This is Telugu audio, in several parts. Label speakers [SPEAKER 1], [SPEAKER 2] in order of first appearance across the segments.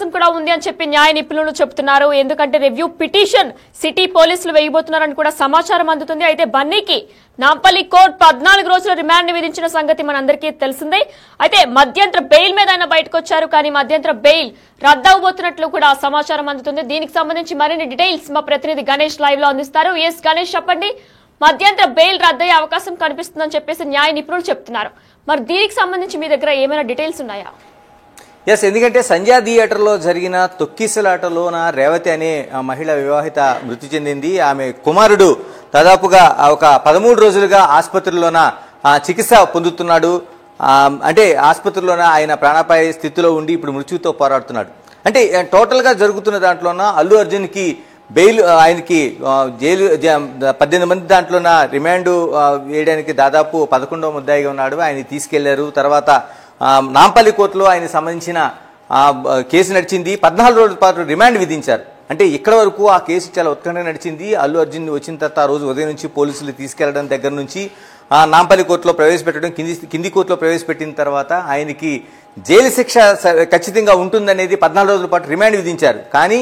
[SPEAKER 1] అవకాశం కూడా ఉంది అని చెప్పి న్యాయ నిపుణులు చెబుతున్నారు. ఎందుకంటే రివ్యూ పిటిషన్ సిటీ పోలీసులు వేయబోతున్నారని కూడా సమాచారం అందుతుంది. అయితే బన్నీకి నాంపల్లి కోర్టు 14 రోజుల రిమాండ్ విధించిన సంగతి మనందరికీ తెలిసిందే. అయితే మధ్యంతర బెయిల్ మీద ఆయన బయటకు వచ్చారు. కానీ మధ్యంతర బెయిల్ రద్దవబోతున్నట్లు కూడా సమాచారం అందుతుంది. దీనికి సంబంధించి మరిన్ని డీటెయిల్స్ మా ప్రతినిధి గణేష్ లైవ్ లో అందిస్తారు. ఎస్ గణేష్, చెప్పండి. మధ్యంతర బెయిల్ రద్దయ్యే అవకాశం కనిపిస్తుందని చెప్పేసి న్యాయ నిపుణులు చెప్తున్నారు. మరి దీనికి సంబంధించి మీ దగ్గర ఏమైనా డీటెయిల్స్ ఉన్నాయా?
[SPEAKER 2] ఎస్, ఎందుకంటే సంధ్యా థియేటర్లో జరిగిన తొక్కిసలాటలోన రేవతి అనే మహిళ వివాహిత మృతి చెందింది. ఆమె కుమారుడు దాదాపుగా ఒక 13 రోజులుగా ఆసుపత్రిలోన చికిత్స పొందుతున్నాడు. అంటే ఆసుపత్రిలోన ఆయన ప్రాణాపాయ స్థితిలో ఉండి ఇప్పుడు మృత్యుతో పోరాడుతున్నాడు. అంటే టోటల్గా జరుగుతున్న దాంట్లోన అల్లు అర్జున్కి బెయిల్, ఆయనకి జైలు 18 మంది దాంట్లోన రిమాండ్ వేయడానికి దాదాపు 11వ ముద్దాయిగా ఉన్నాడు. ఆయన తీసుకెళ్లారు. తర్వాత నాంపల్లి కోర్టులో ఆయన సంబంధించిన కేసు నడిచింది. 14 రోజుల పాటు రిమాండ్ విధించారు. అంటే ఇక్కడ వరకు ఆ కేసు చాలా ఉత్కంఠగా నడిచింది. అల్లు అర్జున్ వచ్చిన తర్వాత ఆ రోజు ఉదయం నుంచి పోలీసులు తీసుకెళ్లడం దగ్గర నుంచి నాంపల్లి కోర్టులో ప్రవేశపెట్టడం, కింది కోర్టులో ప్రవేశపెట్టిన తర్వాత ఆయనకి జైలు శిక్ష ఖచ్చితంగా ఉంటుందనేది 14 రోజుల పాటు రిమాండ్ విధించారు. కానీ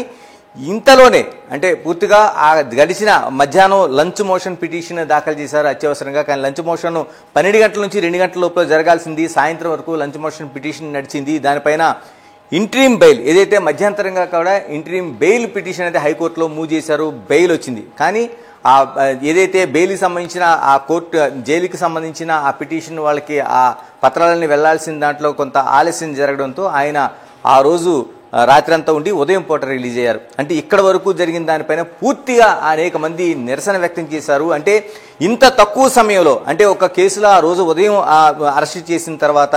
[SPEAKER 2] ఇంతలోనే అంటే పూర్తిగా గడిచిన మధ్యాహ్నం లంచ్ మోషన్ పిటిషన్ దాఖలు చేశారు అత్యవసరంగా. కానీ లంచ్ మోషన్ 12 గంటల నుంచి 2 గంటల లోపల జరగాల్సింది. సాయంత్రం వరకు లంచ్ మోషన్ పిటిషన్ నడిచింది. దానిపైన ఇంట్రీమ్ బెయిల్, ఏదైతే మధ్యంతరంగా కూడా ఇంట్రీమ్ బెయిల్ పిటిషన్ అయితే హైకోర్టులో మూవ్ చేశారు. బెయిల్ వచ్చింది. కానీ ఏదైతే బెయిల్కి సంబంధించిన ఆ కోర్టు జైలుకి సంబంధించిన ఆ పిటిషన్ వాళ్ళకి ఆ పత్రాలని వెళ్లాల్సిన దాంట్లో కొంత ఆలస్యం జరగడంతో ఆయన ఆ రోజు రాత్రి అంతా ఉండి ఉదయం పూట రిలీజ్ అయ్యారు. అంటే ఇక్కడ వరకు జరిగిన దానిపైన పూర్తిగా అనేక మంది నిరసన వ్యక్తం చేశారు. అంటే ఇంత తక్కువ సమయంలో, అంటే ఒక కేసులో ఆ రోజు ఉదయం అరెస్ట్ చేసిన తర్వాత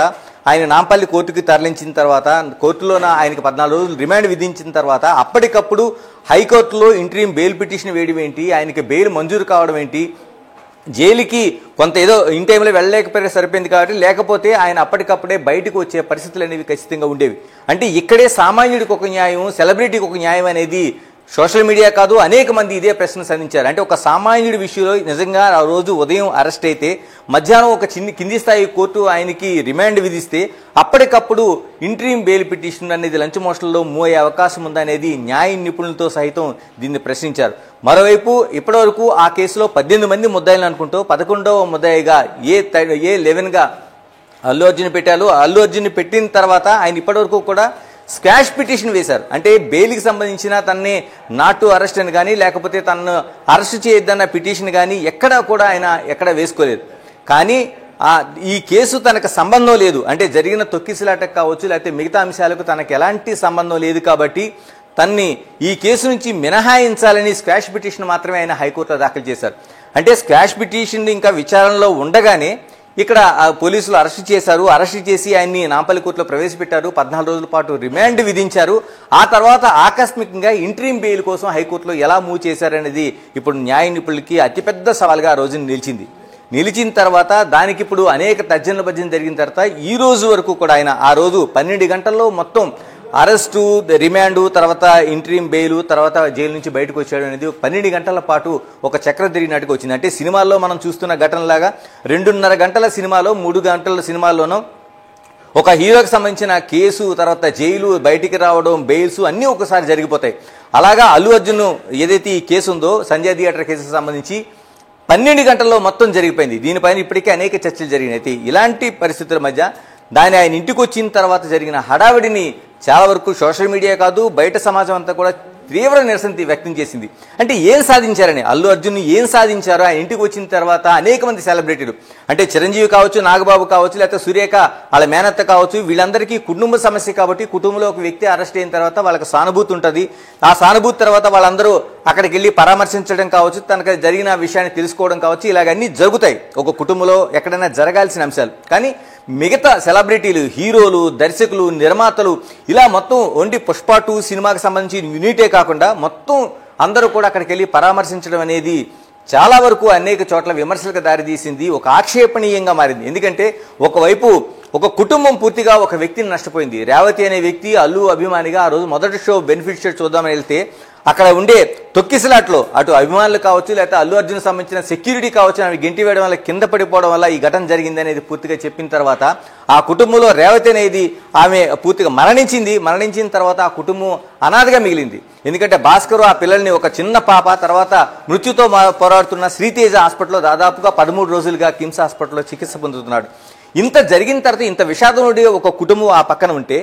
[SPEAKER 2] ఆయన నాంపల్లి కోర్టుకి తరలించిన తర్వాత కోర్టులోన ఆయనకి 14 రోజులు రిమాండ్ విధించిన తర్వాత అప్పటికప్పుడు హైకోర్టులో ఇంట్రీమ్ బెయిల్ పిటిషన్ వేయడం ఏంటి, ఆయనకి బెయిల్ మంజూరు కావడం ఏంటి, జైలుకి కొంత ఏదో ఇన్ టైంలో వెళ్ళలేకపోయినా సరిపోయింది కాబట్టి, లేకపోతే ఆయన అప్పటికప్పుడే బయటకు వచ్చే పరిస్థితులు అనేవి ఖచ్చితంగా ఉండేవి. అంటే ఇక్కడే సామాన్యుడికి ఒక న్యాయం, సెలబ్రిటీకి ఒక న్యాయం అనేది సోషల్ మీడియా కాదు అనేక మంది ఇదే ప్రశ్న సంధించారు. అంటే ఒక సామాన్యుడి విషయంలో నిజంగా ఆ రోజు ఉదయం అరెస్ట్ అయితే మధ్యాహ్నం ఒక కింది స్థాయి కోర్టు ఆయనకి రిమాండ్ విధిస్తే అప్పటికప్పుడు ఇంట్రీమ్ బెయిల్ పిటిషన్ అనేది లంచ్ మోషన్లో మూవ్ అయ్యే అవకాశం ఉందనేది న్యాయ నిపుణులతో సైతం దీన్ని ప్రశ్నించారు. మరోవైపు ఇప్పటివరకు ఆ కేసులో 18 మంది ముద్దాయిలు అనుకుంటూ 11వ ముద్దాయిగా A11గా అల్లు అర్జున్ పెట్టారు. అల్లు అర్జున్ పెట్టిన తర్వాత ఆయన ఇప్పటివరకు కూడా స్క్వాష్ పిటిషన్ వేశారు. అంటే బెయిల్కి సంబంధించిన తనని నాట్ టు అరెస్ట్ అని కానీ లేకపోతే తనను అరెస్ట్ చేయొద్దన్న పిటిషన్ కానీ ఎక్కడా కూడా ఆయన ఎక్కడ వేసుకోలేదు. కానీ ఈ కేసు తనకు సంబంధం లేదు, అంటే జరిగిన తొక్కిసలాటకు కావచ్చు లేకపోతే మిగతా అంశాలకు తనకు ఎలాంటి సంబంధం లేదు కాబట్టి తన్ని ఈ కేసు నుంచి మినహాయించాలని స్క్వాష్ పిటిషన్ మాత్రమే ఆయన హైకోర్టులో దాఖలు చేశారు. అంటే స్క్వాష్ పిటిషన్ ఇంకా విచారణలో ఉండగానే ఇక్కడ పోలీసులు అరెస్ట్ చేశారు. అరెస్ట్ చేసి ఆయన్ని నాంపల్లి కోర్టులో ప్రవేశపెట్టారు. 14 రోజుల పాటు రిమాండ్ విధించారు. ఆ తర్వాత ఆకస్మికంగా ఇంట్రీమ్ బెయిల్ కోసం హైకోర్టులో ఎలా మూవ్ చేశారనేది ఇప్పుడు న్యాయ నిపుణులకి అతిపెద్ద సవాల్గా ఆ రోజున నిలిచిన తర్వాత దానికి ఇప్పుడు అనేక తర్జన భర్జన జరిగిన తర్వాత ఈ రోజు వరకు కూడా ఆయన ఆ రోజు 12 గంటల్లో మొత్తం అరెస్టు, రిమాండు, తర్వాత ఇంట్రీమ్ బెయిల్, తర్వాత జైలు నుంచి బయటకు వచ్చాడు అనేది 12 గంటల పాటు ఒక చక్రం తిరిగినట్టుగా వచ్చింది. అంటే సినిమాల్లో మనం చూస్తున్న ఘటనలాగా 2.5 గంటల సినిమాలో 3 గంటల సినిమాల్లోనూ ఒక హీరోకి సంబంధించిన కేసు, తర్వాత జైలు, బయటికి రావడం, బెయిల్స్ అన్నీ ఒకసారి జరిగిపోతాయి. అలాగా అల్లు అర్జున్ ఏదైతే ఈ కేసు ఉందో సంజయ్ థియేటర్ కేసుకు సంబంధించి 12 గంటల్లో మొత్తం జరిగిపోయింది. దీనిపైన ఇప్పటికే అనేక చర్చలు జరిగినాయి. ఇలాంటి పరిస్థితుల మధ్య ఆయన ఇంటికి వచ్చిన తర్వాత జరిగిన హడావిడిని చాలా వరకు సోషల్ మీడియా కాదు బయట సమాజం అంతా కూడా తీవ్ర నిరసన వ్యక్తం చేసింది. అంటే ఏం సాధించారని, అల్లు అర్జున్ ఏం సాధించారో ఆయన ఇంటికి వచ్చిన తర్వాత అనేక మంది సెలబ్రిటీలు, అంటే చిరంజీవి కావచ్చు, నాగబాబు కావచ్చు, లేకపోతే సురేఖ వాళ్ళ మేనత్త కావచ్చు, వీళ్ళందరికీ కుటుంబ సమస్య కాబట్టి కుటుంబంలో ఒక వ్యక్తి అరెస్ట్ అయిన తర్వాత వాళ్ళకి సానుభూతి ఉంటుంది. ఆ సానుభూతి తర్వాత వాళ్ళందరూ అక్కడికి వెళ్ళి పరామర్శించడం కావచ్చు, తనకు జరిగిన విషయాన్ని తెలుసుకోవడం కావచ్చు, ఇలాగన్నీ జరుగుతాయి ఒక కుటుంబంలో ఎక్కడైనా జరగాల్సిన అంశాలు. కానీ మిగతా సెలబ్రిటీలు, హీరోలు, దర్శకులు, నిర్మాతలు ఇలా మొత్తం ఓన్లీ పుష్ప 2 సినిమాకి సంబంధించి యూనిటే కాకుండా మొత్తం అందరూ కూడా అక్కడికి వెళ్ళి పరామర్శించడం అనేది చాలా వరకు అనేక చోట్ల విమర్శలకు దారితీసింది, ఒక ఆక్షేపణీయంగా మారింది. ఎందుకంటే ఒకవైపు ఒక కుటుంబం పూర్తిగా ఒక వ్యక్తిని నష్టపోయింది. రేవతి అనే వ్యక్తి అల్లు అభిమానిగా ఆ రోజు మొదటి షో బెనిఫిట్ షో చూద్దామని వెళ్తే అక్కడ ఉండే తొక్కిసలాట్లో అటు అభిమానులు కావచ్చు, లేకపోతే అల్లు అర్జున్ సంబంధించిన సెక్యూరిటీ కావచ్చు, ఆమె గెంటి వేయడం వల్ల కింద పడిపోవడం వల్ల ఈ ఘటన జరిగింది అనేది పూర్తిగా చెప్పిన తర్వాత ఆ కుటుంబంలో రేవతి అనేది ఆమె పూర్తిగా మరణించిన తర్వాత ఆ కుటుంబం అనాథగా మిగిలింది. ఎందుకంటే భాస్కర్ ఆ పిల్లల్ని, ఒక చిన్న పాప, తర్వాత మృత్యుతో పోరాడుతున్న శ్రీతేజ హాస్పిటల్లో దాదాపుగా 13 రోజులుగా కిమ్స్ హాస్పిటల్లో చికిత్స పొందుతున్నాడు. ఇంత జరిగిన తర్వాత ఇంత విషాదం నుండి ఒక కుటుంబం ఆ పక్కన ఉంటే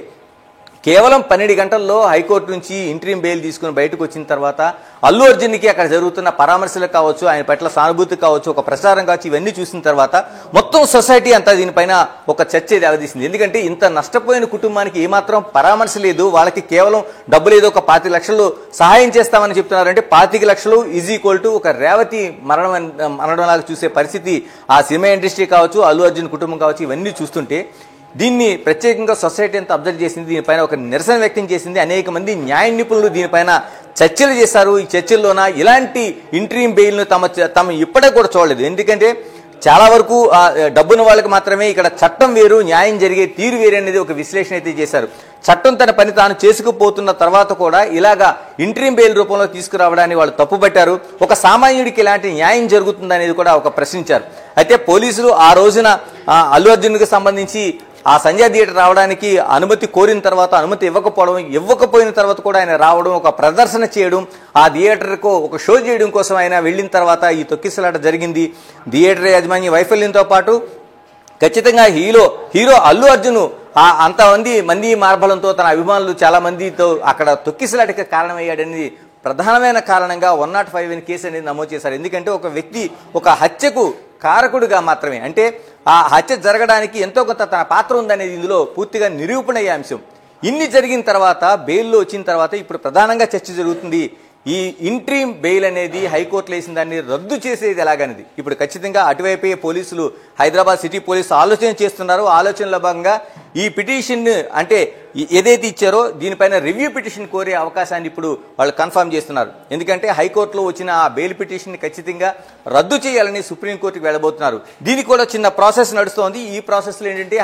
[SPEAKER 2] కేవలం 12 గంటల్లో హైకోర్టు నుంచి ఇంట్రీమ్ బెయిల్ తీసుకుని బయటకు వచ్చిన తర్వాత అల్లు అర్జున్కి అక్కడ జరుగుతున్న పరామర్శలు కావచ్చు, ఆయన పట్ల సానుభూతి కావచ్చు, ఒక ప్రచారం కావచ్చు, ఇవన్నీ చూసిన తర్వాత మొత్తం సొసైటీ అంతా దీనిపైన ఒక చర్చ దావదీసింది. ఎందుకంటే ఇంత నష్టపోయిన కుటుంబానికి ఏమాత్రం పరామర్శ లేదు, వాళ్ళకి కేవలం డబ్బులు ఏదో ఒక 25 లక్షలు సహాయం చేస్తామని చెప్తున్నారంటే 25 లక్షలు = ఒక రేవతి మరణంలాగా చూసే పరిస్థితి ఆ సినిమా ఇండస్ట్రీ కావచ్చు, అల్లు అర్జున్ కుటుంబం కావచ్చు, ఇవన్నీ చూస్తుంటే దీన్ని ప్రత్యేకంగా సొసైటీ అంతా అబ్జర్వ్ చేసింది, దీనిపైన ఒక నిరసన వ్యక్తం చేసింది. అనేక మంది న్యాయ నిపుణులు దీనిపైన చర్చలు చేశారు. ఈ చర్చల్లోన ఇలాంటి ఇంట్రీమ్ బెయిల్ను తమ ఇప్పటికీ కూడా చూడలేదు. ఎందుకంటే చాలా వరకు డబ్బున్న వాళ్ళకి మాత్రమే ఇక్కడ చట్టం వేరు, న్యాయం జరిగే తీరు వేరు అనేది ఒక విశ్లేషణ అయితే చేశారు. చట్టం తన పని తాను చేసుకుపోతున్న తర్వాత కూడా ఇలాగా ఇంట్రీమ్ బెయిల్ రూపంలో తీసుకురావడాన్ని వాళ్ళు తప్పుపట్టారు. ఒక సామాన్యుడికి ఇలాంటి న్యాయం జరుగుతుందనేది కూడా ఒక ప్రశ్నించారు. అయితే పోలీసులు ఆ రోజున అల్లు అర్జున్కి సంబంధించి ఆ సంజయ్ థియేటర్ రావడానికి అనుమతి కోరిన తర్వాత అనుమతి ఇవ్వకపోయిన తర్వాత కూడా ఆయన రావడం, ఒక ప్రదర్శన చేయడం, ఆ థియేటర్కు ఒక షో చేయడం కోసం ఆయన వెళ్ళిన తర్వాత ఈ తొక్కిసలాట జరిగింది. థియేటర్ యాజమాన్య వైఫల్యంతో పాటు ఖచ్చితంగా హీరో అల్లు అర్జున్ అంతమంది మార్బలంతో తన అభిమానులు చాలా మందితో అక్కడ తొక్కిసలాటకి కారణమయ్యాడని ప్రధానమైన కారణంగా 105 కేసు అనేది నమోదు చేశారు. ఎందుకంటే ఒక వ్యక్తి ఒక హత్యకు కారకుడిగా మాత్రమే, అంటే ఆ హత్య జరగడానికి ఎంతో కొంత తన పాత్ర ఉందనేది ఇందులో పూర్తిగా నిరూపణ అయ్యే అంశం. ఇన్ని జరిగిన తర్వాత బెయిల్లో వచ్చిన తర్వాత ఇప్పుడు ప్రధానంగా చర్చ జరుగుతుంది. ఈ ఇంట్రీమ్ బెయిల్ అనేది హైకోర్టులో వేసిన దాన్ని రద్దు చేసేది ఎలాగనేది. ఇప్పుడు ఖచ్చితంగా అటువైపే పోలీసులు, హైదరాబాద్ సిటీ పోలీసులు ఆలోచన చేస్తున్నారు. ఆలోచనలో భాగంగా ఈ పిటిషన్ అంటే ఏదైతే ఇచ్చారో దీనిపైన రివ్యూ పిటిషన్ కోరే అవకాశాన్ని ఇప్పుడు వాళ్ళు కన్ఫర్మ్ చేస్తున్నారు. ఎందుకంటే హైకోర్టులో వచ్చిన ఆ బెయిల్ పిటిషన్ ఖచ్చితంగా రద్దు చేయాలని సుప్రీంకోర్టుకి వెళ్ళబోతున్నారు. దీనికి కూడా చిన్న ప్రాసెస్ నడుస్తోంది. ఈ ప్రాసెస్లో ఏంటంటే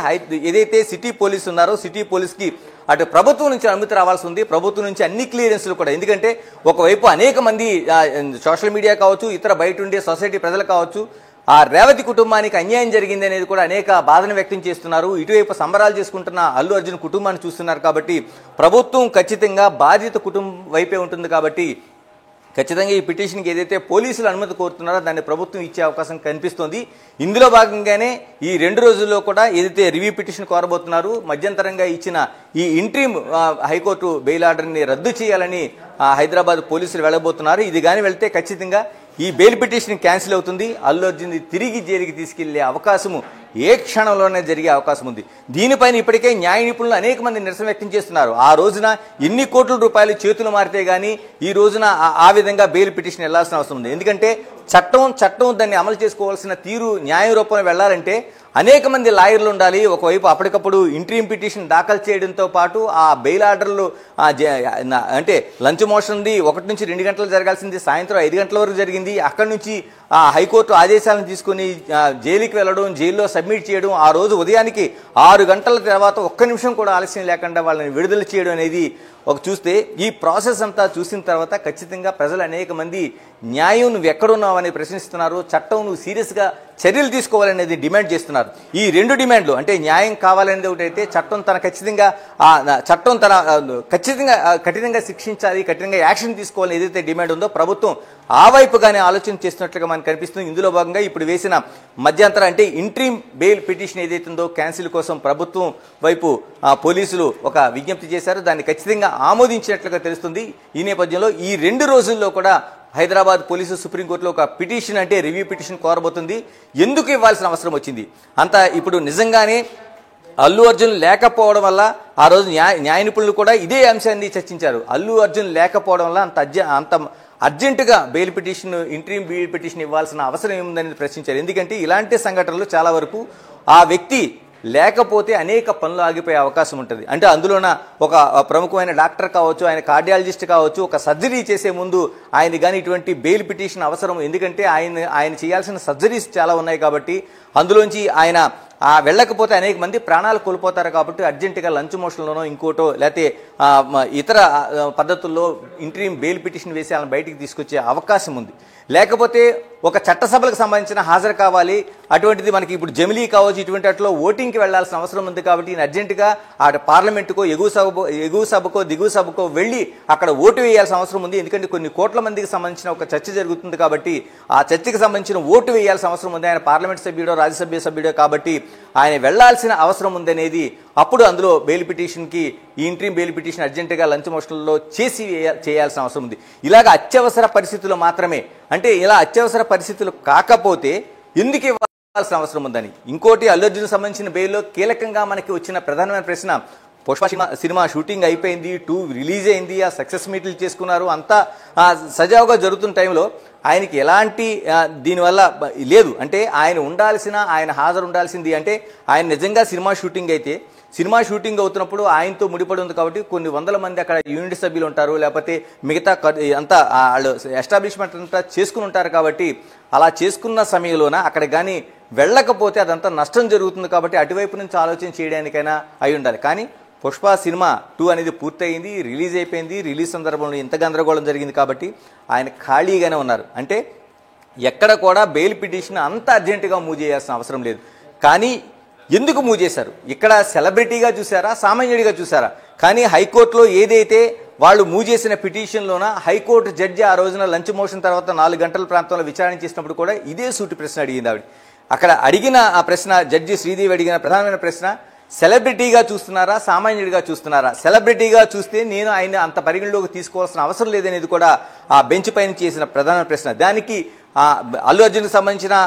[SPEAKER 2] ఏదైతే సిటీ పోలీసు ఉన్నారో సిటీ పోలీస్కి అటు ప్రభుత్వం నుంచి అనుమతి రావాల్సి ఉంది, ప్రభుత్వం నుంచి అన్ని క్లియరెన్స్లు కూడా. ఎందుకంటే ఒకవైపు అనేక మంది సోషల్ మీడియా కావచ్చు, ఇతర బయట ఉండే సొసైటీ ప్రజలు కావచ్చు, ఆ రేవతి కుటుంబానికి అన్యాయం జరిగింది అనేది కూడా అనేక బాధను వ్యక్తం చేస్తున్నారు. ఇటువైపు సంబరాలు చేసుకుంటున్న అల్లు అర్జున్ కుటుంబాన్ని చూస్తున్నారు. కాబట్టి ప్రభుత్వం ఖచ్చితంగా బాధిత కుటుంబం వైపే ఉంటుంది. కాబట్టి ఖచ్చితంగా ఈ పిటిషన్కి ఏదైతే పోలీసులు అనుమతి కోరుతున్నారో దాన్ని ప్రభుత్వం ఇచ్చే అవకాశం కనిపిస్తోంది. ఇందులో భాగంగానే ఈ 2 రోజుల్లో కూడా ఏదైతే రివ్యూ పిటిషన్ కోరబోతున్నారు, మధ్యంతరంగా ఇచ్చిన ఈ ఇంట్రీమ్ హైకోర్టు బెయిల్ ఆర్డర్ని రద్దు చేయాలని హైదరాబాద్ పోలీసులు వెళ్ళబోతున్నారు. ఇది కానీ వెళ్తే ఖచ్చితంగా ఈ బెయిల్ పిటిషన్ క్యాన్సిల్ అవుతుంది. అల్లు అర్జున్ తిరిగి జైలుకి తీసుకెళ్లే అవకాశము ఏ క్షణంలోనే జరిగే అవకాశం ఉంది. దీనిపైన ఇప్పటికే న్యాయ నిపుణులు అనేక మంది నిరసన వ్యక్తం చేస్తున్నారు. ఆ రోజున ఎన్ని కోట్ల రూపాయలు చేతులు మారితే గానీ ఈ రోజున ఆ విధంగా బెయిల్ పిటిషన్ వెళ్లాల్సిన అవసరం ఉంది. ఎందుకంటే చట్టం దాన్ని అమలు చేసుకోవాల్సిన తీరు న్యాయ రూపంలో వెళ్లాలంటే అనేక మంది లాయర్లు ఉండాలి. ఒకవైపు అప్పటికప్పుడు ఇంట్రీమ్ పిటిషన్ దాఖలు చేయడంతో పాటు ఆ బెయిల్ ఆర్డర్లు అంటే లంచ్ మోషన్ ఉంది, 1 నుంచి 2 గంటలు జరగాల్సింది సాయంత్రం 5 గంటల వరకు జరిగింది. అక్కడి నుంచి హైకోర్టు ఆదేశాలను తీసుకుని జైలుకి వెళ్ళడం, జైల్లో సబ్మిట్ చేయడం, ఆ రోజు ఉదయానికి 6 గంటల తర్వాత 1 నిమిషం కూడా ఆలస్యం లేకుండా వాళ్ళని విడుదల చేయడం అనేది చూస్తే ఈ ప్రాసెస్ అంతా చూసిన తర్వాత ఖచ్చితంగా ప్రజలు అనేక మంది న్యాయం నువ్వు ఎక్కడున్నావని ప్రశ్నిస్తున్నారు. చట్టం నువ్వు సీరియస్గా చర్యలు తీసుకోవాలనేది డిమాండ్ చేస్తున్నారు. ఈ 2 డిమాండ్లు అంటే న్యాయం కావాలనేది ఒకటైతే చట్టం కఠినంగా శిక్షించాలి, కఠినంగా యాక్షన్ తీసుకోవాలని ఏదైతే డిమాండ్ ఉందో ప్రభుత్వం ఆ వైపుగానే ఆలోచన చేస్తున్నట్లుగా మనకు కనిపిస్తుంది. ఇందులో భాగంగా ఇప్పుడు వేసిన మధ్యంతర అంటే ఇంట్రీమ్ బెయిల్ పిటిషన్ ఏదైతే ఉందో క్యాన్సిల్ కోసం ప్రభుత్వం వైపు పోలీసులు ఒక విజ్ఞప్తి చేశారు. దాన్ని ఖచ్చితంగా ఆమోదించినట్లుగా తెలుస్తుంది. ఈ నేపథ్యంలో ఈ 2 రోజుల్లో కూడా హైదరాబాద్ పోలీసు సుప్రీంకోర్టులో ఒక పిటిషన్ అంటే రివ్యూ పిటిషన్ కోరబోతుంది. ఎందుకు ఇవ్వాల్సిన అవసరం వచ్చింది? ఇప్పుడు నిజంగానే అల్లు అర్జున్ లేకపోవడం వల్ల ఆ రోజు న్యాయ నిపుణులు కూడా ఇదే అంశాన్ని చర్చించారు. అల్లు అర్జున్ లేకపోవడం వల్ల అంత అర్జెంటుగా bail petition interim bail petition ఇవ్వాల్సిన అవసరం ఏముందని ప్రశ్నించారు. ఎందుకంటే ఇలాంటి సంఘటనలు చాలా వరకు ఆ వ్యక్తి లేకపోతే అనేక పనులు ఆగిపోయే అవకాశం ఉంటుంది. అంటే అందులోన ఒక ప్రముఖమైన డాక్టర్ కావచ్చు, ఆయన కార్డియాలజిస్ట్ కావచ్చు, ఒక సర్జరీ చేసే ముందు ఆయన కానీ ఇటువంటి బెయిల్ పిటిషన్ అవసరం. ఎందుకంటే ఆయన చేయాల్సిన సర్జరీస్ చాలా ఉన్నాయి. కాబట్టి అందులోంచి ఆయన వెళ్ళకపోతే అనేక మంది ప్రాణాలు కోల్పోతారు కాబట్టి అర్జెంటుగా లంచ్ మోషన్లోనో ఇంకోటో లేకపోతే ఇతర పద్ధతుల్లో ఇంటరీం బెయిల్ పిటిషన్ వేసి వాళ్ళని బయటికి తీసుకొచ్చే అవకాశం ఉంది. లేకపోతే ఒక చట్టసభలకు సంబంధించిన హాజరు కావాలి, అటువంటిది మనకి ఇప్పుడు జమిలీ కావచ్చు, ఇటువంటి వాటిలో ఓటింగ్కి వెళ్లాల్సిన అవసరం ఉంది కాబట్టి ఈయన అర్జెంటుగా ఆ పార్లమెంటుకో ఎగువ సభకో దిగువ సభకో వెళ్ళి అక్కడ ఓటు వేయాల్సిన అవసరం ఉంది. ఎందుకంటే కొన్ని కోట్ల మందికి సంబంధించిన ఒక చర్చ జరుగుతుంది కాబట్టి ఆ చర్చకు సంబంధించిన ఓటు వేయాల్సిన అవసరం ఉంది. ఆయన పార్లమెంట్ సభ్యుడో రాజ్యసభ సభ్యుడో కాబట్టి ఆయన వెళ్లాల్సిన అవసరం ఉందనేది అప్పుడు అందులో బెయిల్ పిటిషన్కి ఈ ఇంట్రీం బెయిల్ పిటిషన్ అర్జెంటుగా లంచ్ మోషన్లో చేయాల్సిన అవసరం ఉంది. ఇలాగ అత్యవసర పరిస్థితులు మాత్రమే, అంటే ఇలా అత్యవసర పరిస్థితులు కాకపోతే ఎందుకు ఇవ్వాల్సిన అవసరం ఉందని. ఇంకోటి అల్లు అర్జున్ సంబంధించిన బెయిల్లో కీలకంగా మనకి వచ్చిన ప్రధానమైన ప్రశ్న, పుష్ప సినిమా షూటింగ్ అయిపోయింది, 2 రిలీజ్ అయింది, ఆ సక్సెస్ మీట్లు చేసుకున్నారు, అంతా సజావుగా జరుగుతున్న టైంలో ఆయనకి ఎలాంటి దీనివల్ల లేదు. అంటే ఆయన హాజరు ఉండాల్సింది. అంటే ఆయన నిజంగా సినిమా షూటింగ్ అయితే సినిమా షూటింగ్ అవుతున్నప్పుడు ఆయనతో ముడిపడి ఉంది కాబట్టి కొన్ని వందల మంది అక్కడ యూనిట్ సభ్యులు ఉంటారు, లేకపోతే మిగతా అంతా వాళ్ళు ఎస్టాబ్లిష్మెంట్ అంతా చేసుకుని ఉంటారు. కాబట్టి అలా చేసుకున్న సమయంలోన అక్కడ కానీ వెళ్ళకపోతే అదంతా నష్టం జరుగుతుంది. కాబట్టి అటువైపు నుంచి ఆలోచన చేయడానికైనా అయి ఉండాలి. కానీ పుష్ప సినిమా 2 అనేది పూర్తయింది, రిలీజ్ అయిపోయింది. రిలీజ్ సందర్భంలో ఇంత గందరగోళం జరిగింది కాబట్టి ఆయన ఖాళీగానే ఉన్నారు. అంటే ఎక్కడ కూడా బెయిల్ పిటిషన్ అంత అర్జెంటుగా మూవ్ చేయాల్సిన అవసరం లేదు. కానీ ఎందుకు మూవ్ చేశారు? ఇక్కడ సెలబ్రిటీగా చూసారా, సామాన్యుడిగా చూసారా? కానీ హైకోర్టులో ఏదైతే వాళ్ళు మూవ్ చేసిన పిటిషన్లోన హైకోర్టు జడ్జి ఆ రోజున లంచ్ మోషన్ తర్వాత 4 గంటల ప్రాంతంలో విచారణ చేసినప్పుడు కూడా ఇదే సూటి ప్రశ్న అడిగింది ఆవిడ. అక్కడ అడిగిన ఆ ప్రశ్న, జడ్జి శ్రీదేవి అడిగిన ప్రధానమైన ప్రశ్న, సెలబ్రిటీగా చూస్తున్నారా, సామాన్యుడిగా చూస్తున్నారా? సెలబ్రిటీగా చూస్తే నేను ఆయన అంత పరిగణలోకి తీసుకోవాల్సిన అవసరం లేదనేది కూడా ఆ బెంచ్ పైన చేసిన ప్రధాన ప్రశ్న. దానికి అల్లు అర్జున్కి సంబంధించిన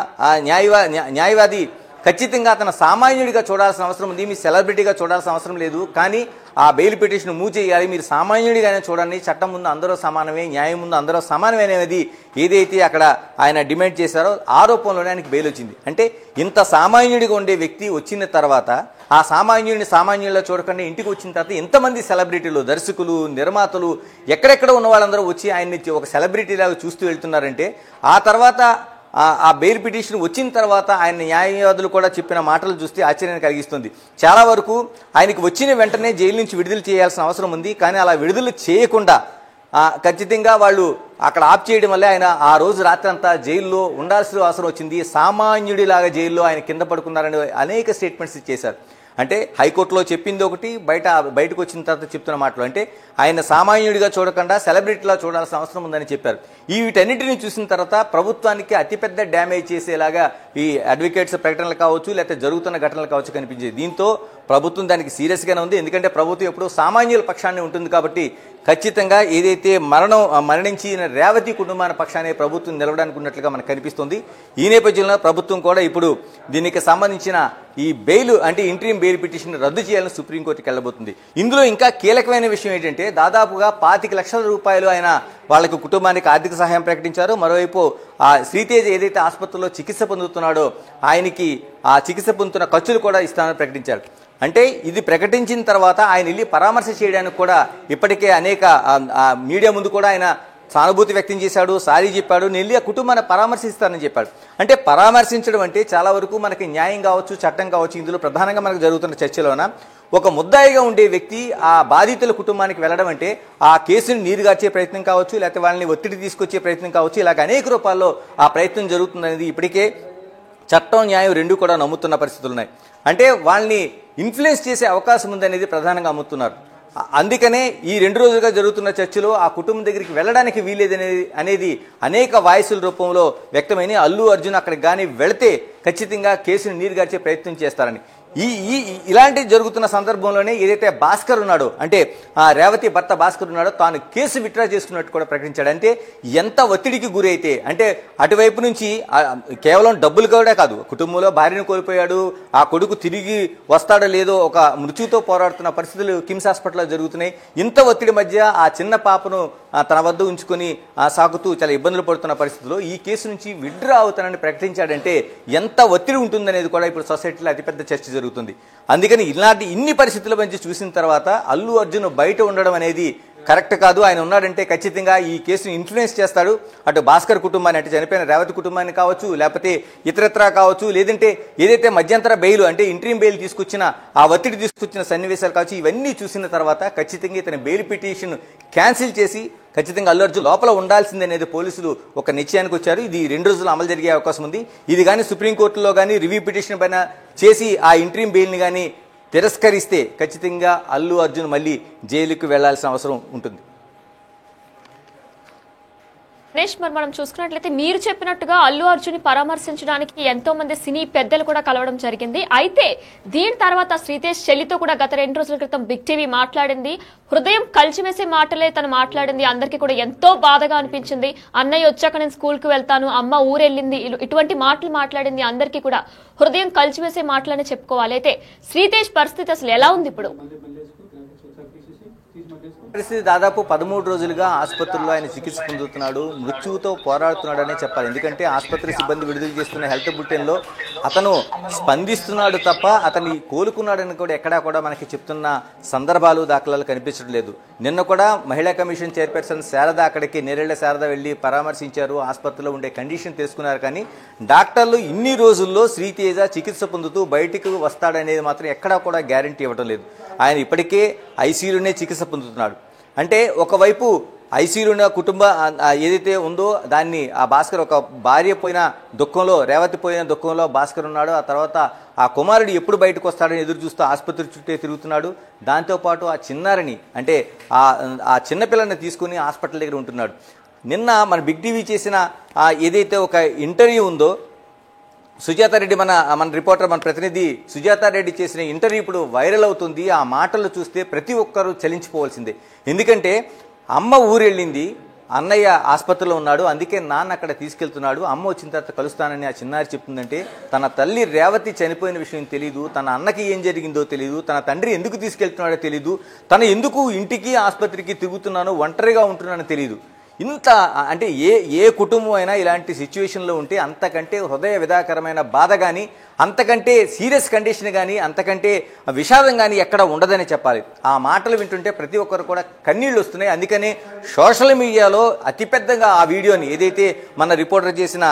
[SPEAKER 2] న్యాయవాది ఖచ్చితంగా అతను సామాన్యుడిగా చూడాల్సిన అవసరం ఉంది, మీ సెలబ్రిటీగా చూడాల్సిన అవసరం లేదు. కానీ ఆ బెయిల్ పిటిషన్ మూవ్ చేయాలి, మీరు సామాన్యుడిగానే చూడండి, చట్టం ముందు అందరూ సమానమే, న్యాయం ముందు అందరూ సమానమే అనేది ఏదైతే అక్కడ ఆయన డిమాండ్ చేశారో ఆరోపణలోనే ఆయనకి బెయిల్ వచ్చింది. అంటే ఇంత సామాన్యుడిగా ఉండే వ్యక్తి వచ్చిన తర్వాత ఆ సామాన్యుల్లో చూడకుండా ఇంటికి వచ్చిన తర్వాత ఎంతమంది సెలబ్రిటీలు, దర్శకులు, నిర్మాతలు, ఎక్కడెక్కడ ఉన్న వాళ్ళందరూ వచ్చి ఆయన్ని ఒక సెలబ్రిటీలాగా చూస్తూ వెళ్తున్నారంటే ఆ తర్వాత ఆ బెయిల్ పిటిషన్ వచ్చిన తర్వాత ఆయన న్యాయవాదులు కూడా చెప్పిన మాటలు చూస్తే ఆశ్చర్యాన్ని కలిగిస్తుంది. చాలా వరకు ఆయనకి వచ్చిన వెంటనే జైలు నుంచి విడుదల చేయాల్సిన అవసరం ఉంది. కానీ అలా విడుదల చేయకుండా ఖచ్చితంగా వాళ్ళు అక్కడ ఆప్ చేయడం వల్లే ఆయన ఆ రోజు రాత్రి అంతా జైల్లో ఉండాల్సిన అవసరం వచ్చింది. సామాన్యుడిలాగా జైల్లో ఆయన కింద పడుకున్నారని అనేక స్టేట్మెంట్స్ ఇచ్చేశారు. అంటే హైకోర్టులో చెప్పింది ఒకటి, బయటకు వచ్చిన తర్వాత చెప్తున్న మాటలు. అంటే ఆయన సామాన్యుడిగా చూడకుండా సెలబ్రిటీలా చూడాల్సిన అవసరం ఉందని చెప్పారు. వీటన్నిటిని చూసిన తర్వాత ప్రభుత్వానికి అతిపెద్ద డ్యామేజ్ చేసేలాగా ఈ అడ్వకేట్స్ ప్రకటనలు కావచ్చు, లేకపోతే జరుగుతున్న ఘటనలు కావచ్చు కనిపించేది. దీంతో ప్రభుత్వం దానికి సీరియస్గానే ఉంది. ఎందుకంటే ప్రభుత్వం ఎప్పుడూ సామాన్యుల పక్షాన్ని ఉంటుంది కాబట్టి ఖచ్చితంగా ఏదైతే మరణించిన రేవతి కుటుంబాల పక్షాన్ని ప్రభుత్వం నిలవడానికి ఉన్నట్లుగా మనకు కనిపిస్తుంది. ఈ నేపథ్యంలో ప్రభుత్వం కూడా ఇప్పుడు దీనికి సంబంధించిన ఈ బెయిల్ అంటే ఇంట్రీం బెయిల్ పిటిషన్ రద్దు చేయాలని సుప్రీంకోర్టుకి వెళ్ళబోతుంది. ఇందులో ఇంకా కీలకమైన విషయం ఏంటంటే దాదాపుగా 25 లక్షల రూపాయలు ఆయన వాళ్ళకు కుటుంబానికి ఆర్థిక సహాయం ప్రకటించారు. మరోవైపు ఆ శ్రీతేజ్ ఏదైతే ఆసుపత్రిలో చికిత్స పొందుతున్నాడో ఆయనకి ఆ చికిత్స పొందుతున్న ఖర్చులు కూడా ఇస్తామని ప్రకటించారు. అంటే ఇది ప్రకటించిన తర్వాత ఆయన వెళ్ళి పరామర్శ చేయడానికి కూడా ఇప్పటికే అనేక మీడియా ముందు కూడా ఆయన సానుభూతి వ్యక్తం చేశాడు, సారీ చెప్పాడు, నేను వెళ్ళి ఆ కుటుంబాన్ని పరామర్శిస్తానని చెప్పాడు. అంటే పరామర్శించడం అంటే చాలా వరకు మనకి న్యాయం కావచ్చు, చట్టం కావచ్చు, ఇందులో ప్రధానంగా మనకు జరుగుతున్న చర్చలోన ఒక ముద్దాయిగా ఉండే వ్యక్తి ఆ బాధితుల కుటుంబానికి వెళ్ళడం అంటే ఆ కేసుని నీరుగార్చే ప్రయత్నం కావచ్చు, లేకపోతే వాళ్ళని ఒత్తిడి తీసుకొచ్చే ప్రయత్నం కావచ్చు, ఇలాగ అనేక రూపాల్లో ఆ ప్రయత్నం జరుగుతుందనేది ఇప్పటికే చట్టం న్యాయం రెండు కూడా నమ్ముతున్న పరిస్థితులు ఉన్నాయి. అంటే వాళ్ళని ఇన్ఫ్లుయెన్స్ చేసే అవకాశం ఉందనేది ప్రధానంగా అమ్ముతున్నారు. అందుకనే ఈ 2 రోజులుగా జరుగుతున్న చర్చలో ఆ కుటుంబం దగ్గరికి వెళ్ళడానికి వీలేదనేది అనేక వాయిసుల రూపంలో వ్యక్తమైన అల్లు అర్జున్ అక్కడికి కానీ వెళితే ఖచ్చితంగా కేసును నీరుగార్చే ప్రయత్నం చేస్తారని ఇలాంటి జరుగుతున్న సందర్భంలోనే ఏదైతే భాస్కర్ ఉన్నాడో అంటే రేవతి భర్త భాస్కర్ ఉన్నాడో తాను కేసు విత్డ్రా చేసుకున్నట్టు కూడా ప్రకటించాడు. అంటే ఎంత ఒత్తిడికి గురైతే అంటే అటువైపు నుంచి కేవలం డబ్బులు కూడా కాదు, కుటుంబంలో భార్యను కోల్పోయాడు, ఆ కొడుకు తిరిగి వస్తాడో లేదో ఒక మృత్యుతో పోరాడుతున్న పరిస్థితులు కిమ్స్ హాస్పిటల్లో జరుగుతున్నాయి. ఇంత ఒత్తిడి మధ్య ఆ చిన్న పాపను తన వద్ద ఉంచుకొని సాగుతూ చాలా ఇబ్బందులు పడుతున్న పరిస్థితుల్లో ఈ కేసు నుంచి విత్డ్రా అవుతానని ప్రకటించాడంటే ఎంత ఒత్తిడి ఉంటుందనేది కూడా ఇప్పుడు సొసైటీలో అతిపెద్ద చర్చ జరుగుతుంది. అందుకని ఇన్ని పరిస్థితుల మధ్య చూసిన తర్వాత అల్లు అర్జున్ బయట ఉండడం అనేది కరెక్ట్ కాదు. ఆయన ఉన్నాడంటే ఖచ్చితంగా ఈ కేసును ఇన్ఫ్లుయెన్స్ చేస్తాడు. అటు భాస్కర్ కుటుంబాన్ని, అంటే చనిపోయిన రేవతి కుటుంబాన్ని కావచ్చు, లేకపోతే ఇతరత్రా కావచ్చు, లేదంటే ఏదైతే మధ్యంతర బెయిల్ అంటే ఇంట్రీమ్ బెయిల్ తీసుకొచ్చిన ఆ ఒత్తిడి తీసుకొచ్చిన సన్నివేశాలు కావచ్చు, ఇవన్నీ చూసిన తర్వాత ఖచ్చితంగా ఇతని బెయిల్ పిటిషన్ క్యాన్సిల్ చేసి ఖచ్చితంగా అల్లు అర్జున్ లోపల ఉండాల్సింది అనేది పోలీసులు ఒక నిశ్చయానికి వచ్చారు. ఇది 2 రోజులు అమలు జరిగే అవకాశం ఉంది. ఇది కానీ సుప్రీంకోర్టులో కానీ రివ్యూ పిటిషన్ పైన చేసి ఆ ఇంట్రీమ్ బెయిల్ని కానీ తిరస్కరిస్తే ఖచ్చితంగా అల్లు అర్జున్ మళ్ళీ జైలుకు వెళ్లాల్సిన అవసరం ఉంటుంది.
[SPEAKER 1] గణేష్, మరి మనం చూసుకున్నట్లయితే మీరు చెప్పినట్టుగా అల్లు అర్జున్ పరామర్శించడానికి ఎంతో మంది సినీ పెద్దలు కూడా కలవడం జరిగింది. అయితే దీని తర్వాత శ్రీతేష్ చెల్లితో కూడా గత 2 రోజుల క్రితం బిగ్ టీవీ మాట్లాడింది. హృదయం కలిచివేసే మాటలే తను మాట్లాడింది. అందరికీ కూడా ఎంతో బాధగా అనిపించింది. అన్నయ్య వచ్చాక నేను స్కూల్కి వెళ్తాను, అమ్మ ఊరెళ్ళింది, ఇటువంటి మాటలు మాట్లాడింది. అందరికీ కూడా హృదయం కలిచివేసే మాటలనే చెప్పుకోవాలి. అయితే శ్రీతేష్ పరిస్థితి అసలు ఎలా ఉంది ఇప్పుడు?
[SPEAKER 2] పరిస్థితి దాదాపు 13 రోజులుగా ఆసుపత్రిలో ఆయన చికిత్స పొందుతున్నాడు. మృత్యువుతో పోరాడుతున్నాడనే చెప్పాలి. ఎందుకంటే ఆసుపత్రి సిబ్బంది విడుదల చేస్తున్న హెల్త్ బులెటిన్లో అతను స్పందిస్తున్నాడు తప్ప అతని కోలుకున్నాడని కూడా ఎక్కడా కూడా మనకి చెప్తున్న సందర్భాలు దాఖలాలు కనిపించడం లేదు. నిన్న కూడా మహిళా కమిషన్ చైర్పర్సన్ శారద అక్కడికి నేరేళ్ల శారద వెళ్లి పరామర్శించారు. ఆసుపత్రిలో ఉండే కండిషన్ తెలుసుకున్నారు. కానీ డాక్టర్లు ఇన్ని రోజుల్లో శ్రీతేజ చికిత్స పొందుతూ బయటికి వస్తాడనేది మాత్రం ఎక్కడా కూడా గ్యారంటీ ఇవ్వడం లేదు. ఆయన ఇప్పటికే ఐసీయూలోనే చికిత్స పొందుతున్నాడు. అంటే ఒకవైపు ఐసీయూలో కుటుంబ ఏదైతే ఉందో దాన్ని ఆ భాస్కర్, ఒక భార్య పోయిన దుఃఖంలో, రేవతి పోయిన దుఃఖంలో భాస్కర్ ఉన్నాడు. ఆ తర్వాత ఆ కుమారుడు ఎప్పుడు బయటకు వస్తాడని ఎదురు చూస్తూ ఆసుపత్రి చుట్టే తిరుగుతున్నాడు. దాంతోపాటు ఆ చిన్నారిని, అంటే ఆ చిన్నపిల్లని తీసుకుని హాస్పిటల్ దగ్గర ఉంటున్నాడు. నిన్న మన బిగ్ టీవీ చేసిన ఏదైతే ఒక ఇంటర్వ్యూ ఉందో, సుజాతారెడ్డి మన రిపోర్టర్, మన ప్రతినిధి సుజాతారెడ్డి చేసిన ఇంటర్వ్యూ ఇప్పుడు వైరల్ అవుతుంది. ఆ మాటలు చూస్తే ప్రతి ఒక్కరూ చలించిపోవాల్సిందే. ఎందుకంటే అమ్మ ఊరెళ్ళింది, అన్నయ్య ఆసుపత్రిలో ఉన్నాడు, అందుకే నాన్న అక్కడ తీసుకెళ్తున్నాడు, అమ్మ వచ్చిన తర్వాత కలుస్తానని ఆ చిన్నారి చెప్తుందంటే తన తల్లి రేవతి చనిపోయిన విషయం తెలియదు, తన అన్నకి ఏం జరిగిందో తెలియదు, తన తండ్రి ఎందుకు తీసుకెళ్తున్నాడో తెలియదు, తను ఎందుకు ఇంటికి ఆసుపత్రికి తిరుగుతున్నానో, ఒంటరిగా ఉంటున్నానో తెలియదు. ఇంత అంటే ఏ కుటుంబం అయినా ఇలాంటి సిచ్యువేషన్లో ఉంటే అంతకంటే హృదయ విదాకరమైన బాధ కానీ, అంతకంటే సీరియస్ కండిషన్ కానీ, అంతకంటే విషాదం కానీ ఎక్కడ ఉండదని చెప్పాలి. ఆ మాటలు వింటుంటే ప్రతి ఒక్కరు కూడా కన్నీళ్ళు వస్తున్నాయి. అందుకనే సోషల్ మీడియాలో అతిపెద్దగా ఆ వీడియోని, ఏదైతే మన రిపోర్టర్ చేసిన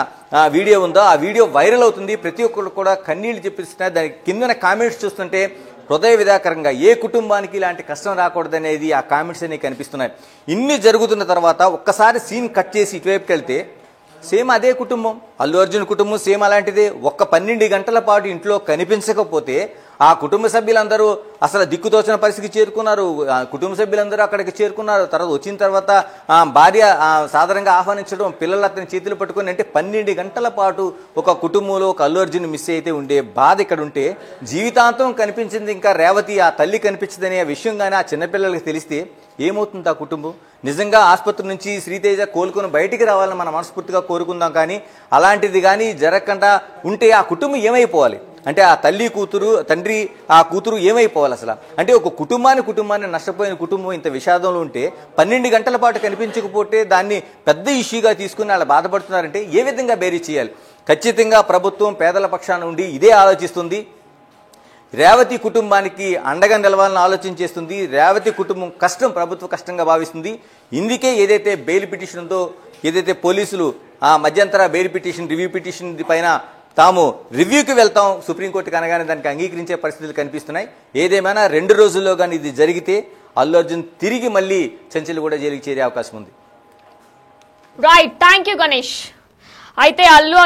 [SPEAKER 2] వీడియో ఉందో ఆ వీడియో వైరల్ అవుతుంది. ప్రతి ఒక్కరు కూడా కన్నీళ్లు చెప్పిస్తున్నారు. దానికి కిందన కామెంట్స్ చూస్తుంటే హృదయ విదాకరంగా, ఏ కుటుంబానికి ఇలాంటి కష్టం రాకూడదనేది ఆ కామెంట్స్ అనేవి కనిపిస్తున్నాయి. ఇన్ని జరుగుతున్న తర్వాత ఒక్కసారి సీన్ కట్ చేసి ఇటువైపుకి వెళ్తే సేమ్ అదే కుటుంబం, అల్లు అర్జున్ కుటుంబం సేమ్ అలాంటిదే. 12 గంటల పాటు ఇంట్లో కనిపించకపోతే ఆ కుటుంబ సభ్యులందరూ అసలు దిక్కుతోచిన పరిస్థితికి చేరుకున్నారు. కుటుంబ సభ్యులందరూ అక్కడికి చేరుకున్నారు. తర్వాత వచ్చిన తర్వాత భార్య సాధారణంగా ఆహ్వానించడం, పిల్లలు అతని చేతులు పట్టుకొని, అంటే 12 గంటల పాటు ఒక కుటుంబంలో ఒక అల్లు అర్జున్ మిస్ అయితే ఉండే బాధ ఇక్కడ ఉంటే, జీవితాంతం కనిపించింది ఇంకా రేవతి, ఆ తల్లి కనిపించదనే విషయం కానీ ఆ చిన్నపిల్లలకి తెలిస్తే ఏమవుతుంది ఆ కుటుంబం? నిజంగా ఆసుపత్రి నుంచి శ్రీతేజ కోలుకొని బయటికి రావాలని మనం మనస్ఫూర్తిగా కోరుకుందాం. కానీ అలాంటిది కానీ జరగకుండా ఉంటే ఆ కుటుంబం ఏమైపోవాలి? అంటే ఆ తల్లి కూతురు, తండ్రి ఆ కూతురు ఏమైపోవాలి అసలు? అంటే ఒక కుటుంబాన్ని నష్టపోయిన కుటుంబం ఇంత విషాదంలో ఉంటే 12 గంటల పాటు కనిపించకపోతే దాన్ని పెద్ద ఇష్యూగా తీసుకుని అలా బాధపడుతున్నారంటే ఏ విధంగా బేరీ చేయాలి? ఖచ్చితంగా ప్రభుత్వం పేదల పక్షాన ఉండి ఇదే ఆలోచిస్తుంది. రేవతి కుటుంబానికి అండగా నిలవాలని ఆలోచన చేస్తుంది. రేవతి కుటుంబం కష్టం ప్రభుత్వ కష్టంగా భావిస్తుంది. ఇందుకే ఏదైతే బెయిల్ పిటిషన్ ఉందో, ఏదైతే పోలీసులు ఆ మధ్యంతర బెయిల్ పిటిషన్, రివ్యూ పిటిషన్ పైన తాము రివ్యూకి వెళ్తాం సుప్రీంకోర్టుకి అనగానే దానికి అంగీకరించే పరిస్థితులు కనిపిస్తున్నాయి. ఏదేమైనా 2 రోజుల్లో కానీ ఇది జరిగితే అల్లు అర్జున్ తిరిగి మళ్ళీ చెంచల్గూడ జైలుకి చేరే అవకాశం ఉంది.
[SPEAKER 1] Right, thank you Ganesh. అయితే అల్లు